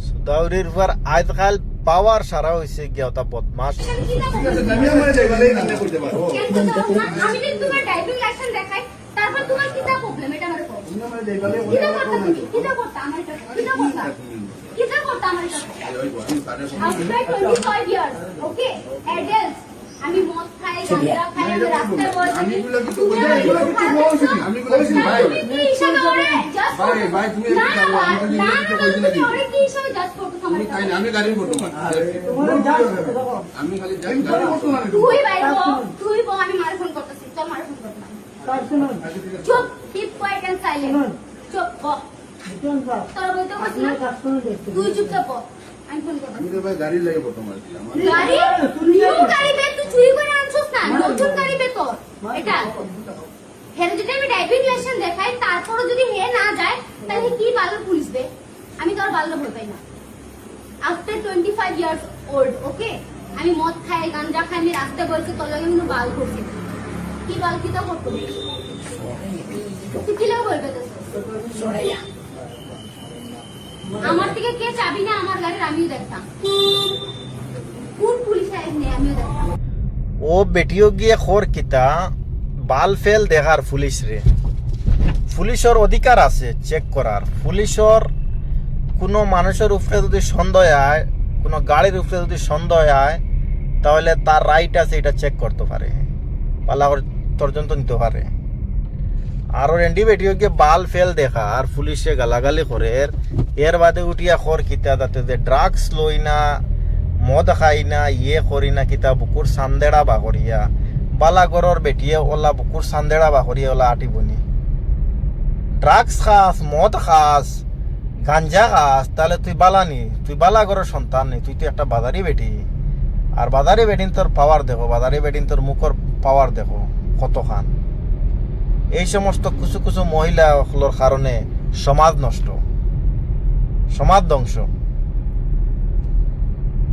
সুদাউরির পর আজকাল পাওয়ার সারা হয়েছে গিয়া ওটা বদমাস। আমি যদি তোমার ড্রাইভিং লাইসেন্স দেখাই তারপর তোমার কিটা প্রবলেম এটা আমার কও কিটা করতে আমার কিটা করতে আমার আফটার 25 ইয়ার্স ওকে অ্যাডাল্ট আমি মদ খাই গাঁজা খাই আমি রাস্তায় বসে আমি এগুলো কি তো আমি বলেছি ভাই কি হিসাবে ওরে জাস্ট ভাই তুমি কি করো আমি তো কইছি নাকি ওরে কি হিসাবে জাস্ট করতে আমার তাই না আমি গাড়ি ফটো আমি খালি জাস্ট গাড়ি ফটো তুই বাইরে তুই বল আমি মারে ফোন করতেছি চল মারে ফোন করতে চুপ কিপ কোয়াইট এন্ড সাইলেন্ট চুপ বল তোর বলতে বসনা তুই চুপচাপ বল আমি ফোন করতেছি আমি তো ভাই গাড়ি লাগে ফটো মারছি আমার গাড়ি নিউ গাড়ি বে তুই চুরি করে আনছস না নতুন গাড়ি বে তোর এটা হেরে যদি আমি ড্রাইভিং লাইসেন্স দেখাই তারপরও যদি হে না যায় তাহলে কি ভালো পুলিশ বে আমি তোর ভালো ভয় পাই না আফটার 25 ইয়ার্স ওল্ড ওকে আমি মদ খাই গাঁজা খাই আমি রাস্তায় বসে তোর লাগে কিন্তু বাল করছি কি বাল কি তো করতে তুই কি লাগে বলবে তো আমার থেকে কে চাবি না আমার গাড়ির আমিও দেখতাম কোন পুলিশ আইনে আমিও দেখতাম ও বেটিও গিয়ে খোর কিতা বাল ফেল দেখার পুলিশ রে। পুলিশের অধিকার আছে চেক করার। পুলিশের কোনো মানুষের উপরে যদি সন্দেহ হয়, কোনো গাড়ির উপরে যদি সন্দেহ হয়, তাহলে তার রাইট আছে এটা চেক করতে পারে, পালা তর্জন্ত নিতে পারে। আর ওর এন্ডি বেটিও গিয়ে বাল ফেল দেখা আর পুলিশে গালাগালি করে এর বাদে উঠিয়া খর কিতা তাতে যে ড্রাগস লই না, মদ খাই না, ইয়ে করি না কিতা বুকুর সান্দেড়া বা করিয়া বালাগরর বেটিয়ে ওলা বুকুর সান্দেড়া বা করিয়া ওলা আটিবনি। ড্রাগস খাস, মদ খাস, গাঞ্জা খাস, তাহলে তুই বালানি, তুই বালাগরের সন্তান নি, তুই তো একটা বাজারি বেটি। আর বাজারি বেটিন তোর পাওয়ার দেখো, বাজারি বেটিন তোর মুখর পাওয়ার দেখো কত খান। এই সমস্ত কিছু কিছু মহিলাগুলোর কারণে সমাজ নষ্ট, সমাজ ধ্বংস।